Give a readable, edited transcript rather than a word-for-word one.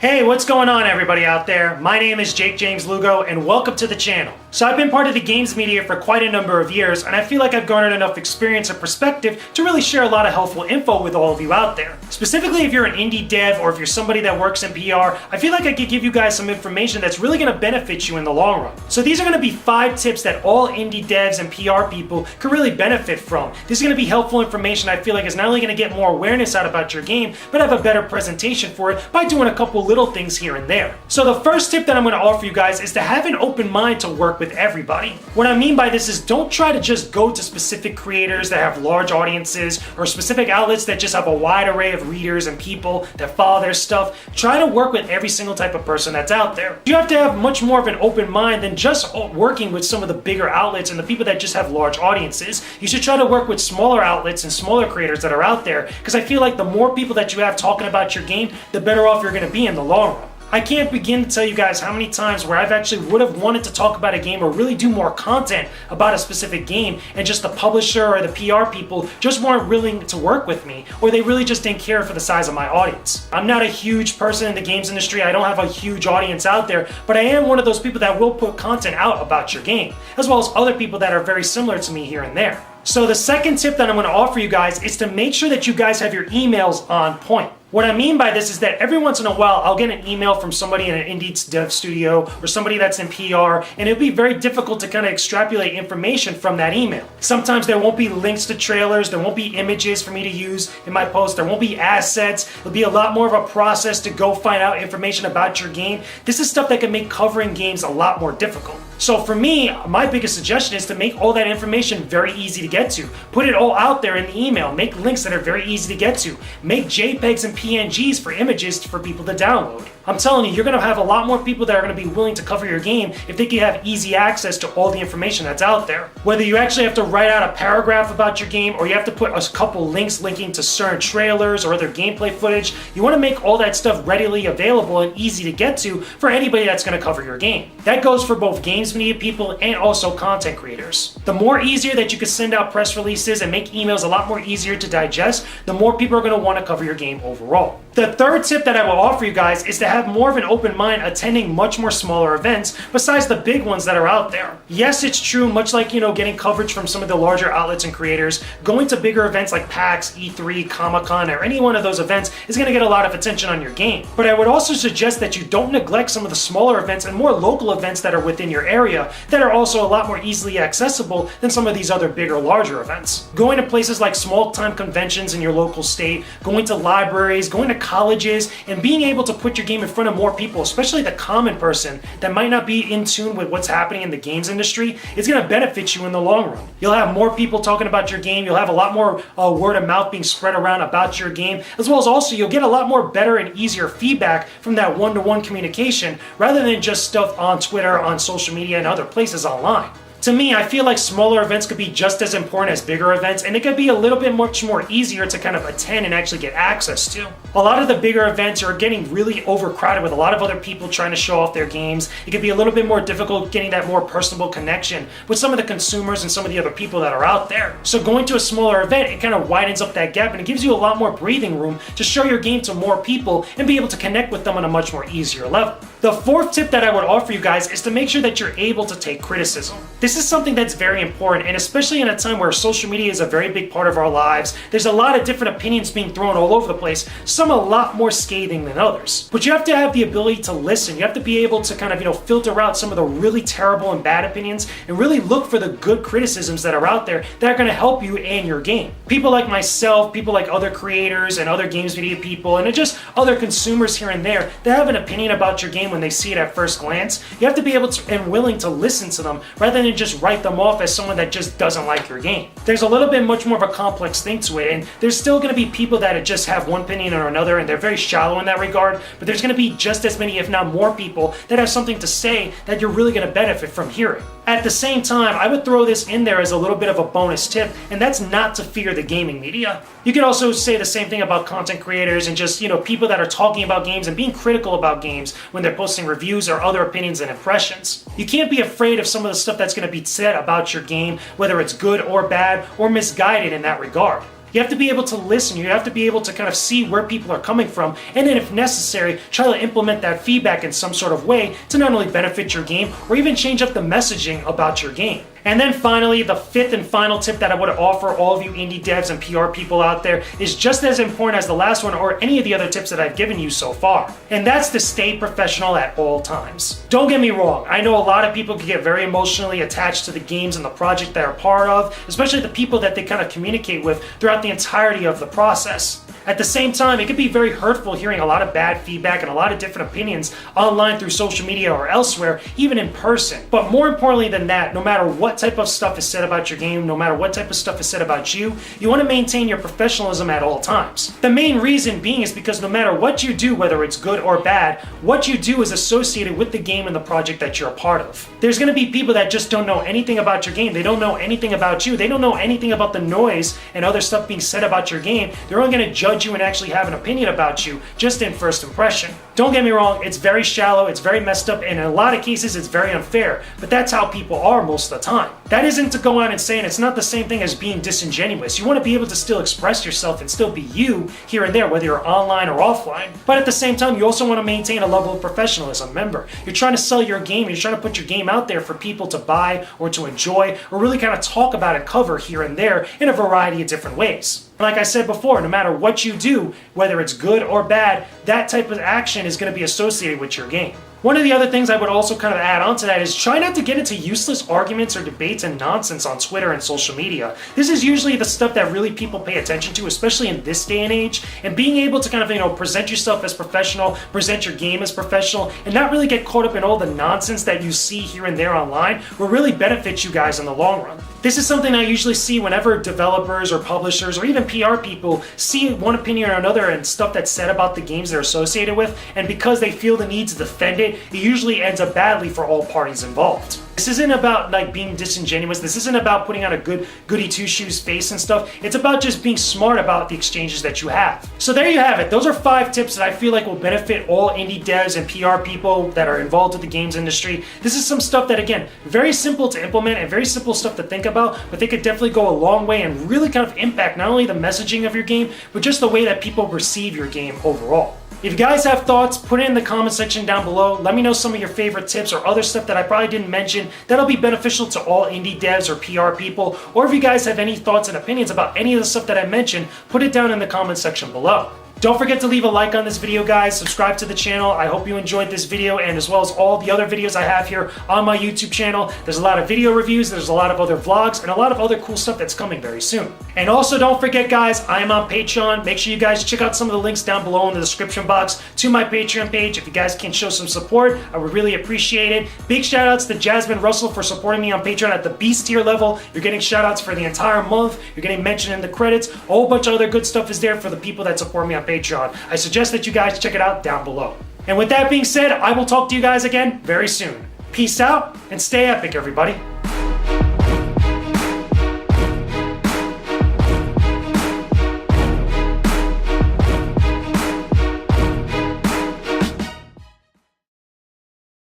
Hey, what's going on everybody out there? My name is Jakejames Lugo and welcome to the channel. So I've been part of the games media for quite a number of years and I feel like I've garnered enough experience and perspective to really share a lot of helpful info with all of you out there. Specifically if you're an indie dev or if you're somebody that works in PR, I feel like I could give you guys some information that's really going to benefit you in the long run. So these are going to be 5 tips that all indie devs and PR people can really benefit from. This is going to be helpful information I feel like is not only going to get more awareness out about your game, but have a better presentation for it by doing a couple little things here and there. So the first tip that I'm going to offer you guys is to have an open mind to work with everybody. What I mean by this is don't try to just go to specific creators that have large audiences or specific outlets that just have a wide array of readers and people that follow their stuff. Try to work with every single type of person that's out there. You have to have much more of an open mind than just working with some of the bigger outlets and the people that just have large audiences. You should try to work with smaller outlets and smaller creators that are out there because I feel like the more people that you have talking about your game, the better off you're going to be in the long run. I can't begin to tell you guys how many times where I've actually would have wanted to talk about a game or really do more content about a specific game and just the publisher or the PR people just weren't willing to work with me or they really just didn't care for the size of my audience. I'm not a huge person in the games industry, I don't have a huge audience out there, but I am one of those people that will put content out about your game, as well as other people that are very similar to me here and there. So the second tip that I'm going to offer you guys is to make sure that you guys have your emails on point. What I mean by this is that every once in a while I'll get an email from somebody in an indie dev studio or somebody that's in PR and it'll be very difficult to kind of extrapolate information from that email. Sometimes there won't be links to trailers, there won't be images for me to use in my post, there won't be assets, it'll be a lot more of a process to go find out information about your game. This is stuff that can make covering games a lot more difficult. So for me, my biggest suggestion is to make all that information very easy to get to. Put it all out there in the email. Make links that are very easy to get to. Make JPEGs and PNGs for images for people to download. I'm telling you, you're going to have a lot more people that are going to be willing to cover your game if they can have easy access to all the information that's out there. Whether you actually have to write out a paragraph about your game or you have to put a couple links linking to certain trailers or other gameplay footage, you want to make all that stuff readily available and easy to get to for anybody that's going to cover your game. That goes for both games media people and also content creators. The more easier that you can send out press releases and make emails a lot more easier to digest, the more people are going to want to cover your game overall. The third tip that I will offer you guys is to have more of an open mind attending much more smaller events besides the big ones that are out there. Yes, it's true, much like, getting coverage from some of the larger outlets and creators, going to bigger events like PAX, E3, Comic-Con, or any one of those events is going to get a lot of attention on your game. But I would also suggest that you don't neglect some of the smaller events and more local events that are within your area that are also a lot more easily accessible than some of these other bigger, larger events. Going to places like small-time conventions in your local state, going to libraries, going to colleges, and being able to put your game in front of more people, especially the common person that might not be in tune with what's happening in the games industry, is going to benefit you in the long run. You'll have more people talking about your game, you'll have a lot more word of mouth being spread around about your game, as well as also you'll get a lot more better and easier feedback from that one-to-one communication rather than just stuff on Twitter, on social media, and other places online. To me, I feel like smaller events could be just as important as bigger events, and it could be a little bit much more easier to kind of attend and actually get access to. A lot of the bigger events are getting really overcrowded with a lot of other people trying to show off their games. It could be a little bit more difficult getting that more personable connection with some of the consumers and some of the other people that are out there. So going to a smaller event, it kind of widens up that gap and it gives you a lot more breathing room to show your game to more people and be able to connect with them on a much more easier level. The fourth tip that I would offer you guys is to make sure that you're able to take criticism. This is something that's very important, and especially in a time where social media is a very big part of our lives, there's a lot of different opinions being thrown all over the place, some a lot more scathing than others. But you have to have the ability to listen. You have to be able to kind of, filter out some of the really terrible and bad opinions and really look for the good criticisms that are out there that are going to help you and your game. People like myself, people like other creators and other games media people, and just other consumers here and there that have an opinion about your game when they see it at first glance, you have to be able to and willing to listen to them rather than just write them off as someone that just doesn't like your game. There's a little bit much more of a complex thing to it, and there's still going to be people that just have one opinion or another and they're very shallow in that regard, but there's going to be just as many, if not more people that have something to say that you're really going to benefit from hearing. At the same time, I would throw this in there as a little bit of a bonus tip, and that's not to fear the gaming media. You could also say the same thing about content creators and just, people that are talking about games and being critical about games when they're posting reviews or other opinions and impressions. You can't be afraid of some of the stuff that's going to be said about your game, whether it's good or bad or misguided in that regard. You have to be able to listen. You have to be able to kind of see where people are coming from, and then if necessary, try to implement that feedback in some sort of way to not only benefit your game or even change up the messaging about your game. And then finally, the fifth and final tip that I would offer all of you indie devs and PR people out there is just as important as the last one or any of the other tips that I've given you so far. And that's to stay professional at all times. Don't get me wrong, I know a lot of people can get very emotionally attached to the games and the project they're a part of, especially the people that they kind of communicate with throughout the entirety of the process. At the same time, it can be very hurtful hearing a lot of bad feedback and a lot of different opinions online through social media or elsewhere, even in person. But more importantly than that, no matter what type of stuff is said about your game, no matter what type of stuff is said about you, you want to maintain your professionalism at all times. The main reason being is because no matter what you do, whether it's good or bad, what you do is associated with the game and the project that you're a part of. There's going to be people that just don't know anything about your game. They don't know anything about you. They don't know anything about the noise and other stuff being said about your game. They're only going to judge you and actually have an opinion about you just in first impression. Don't get me wrong, it's very shallow, it's very messed up, and in a lot of cases it's very unfair, but that's how people are most of the time. That isn't to go on and say, and it's not the same thing as being disingenuous. You want to be able to still express yourself and still be you here and there, whether you're online or offline. But at the same time, you also want to maintain a level of professionalism. Remember, you're trying to sell your game, you're trying to put your game out there for people to buy or to enjoy, or really kind of talk about and cover here and there in a variety of different ways. Like I said before, no matter what you do, whether it's good or bad, that type of action is going to be associated with your game. One of the other things I would also kind of add on to that is try not to get into useless arguments or debates and nonsense on Twitter and social media. This is usually the stuff that really people pay attention to, especially in this day and age, and being able to kind of, present yourself as professional, present your game as professional, and not really get caught up in all the nonsense that you see here and there online will really benefit you guys in the long run. This is something I usually see whenever developers or publishers or even PR people see one opinion or another and stuff that's said about the games they're associated with, and because they feel the need to defend it, it usually ends up badly for all parties involved. This isn't about being disingenuous. This isn't about putting on a goody two-shoes face and stuff. It's about just being smart about the exchanges that you have. So there you have it. Those are 5 tips that I feel like will benefit all indie devs and PR people that are involved with the games industry. This is some stuff that, again, very simple to implement and very simple stuff to think about, but they could definitely go a long way and really kind of impact not only the messaging of your game, but just the way that people perceive your game overall. If you guys have thoughts, put it in the comment section down below. Let me know some of your favorite tips or other stuff that I probably didn't mention that'll be beneficial to all indie devs or PR people. Or if you guys have any thoughts and opinions about any of the stuff that I mentioned, put it down in the comment section below. Don't forget to leave a like on this video, guys. Subscribe to the channel. I hope you enjoyed this video, and as well as all the other videos I have here on my YouTube channel. There's a lot of video reviews, there's a lot of other vlogs, and a lot of other cool stuff that's coming very soon. And also don't forget, guys, I am on Patreon. Make sure you guys check out some of the links down below in the description box to my Patreon page. If you guys can show some support, I would really appreciate it. Big shout outs to Jasmine Russell for supporting me on Patreon at the Beast tier level. You're getting shout outs for the entire month. You're getting mentioned in the credits. A whole bunch of other good stuff is there for the people that support me on Patreon. I suggest that you guys check it out down below. And with that being said, I will talk to you guys again very soon. Peace out and stay epic, everybody.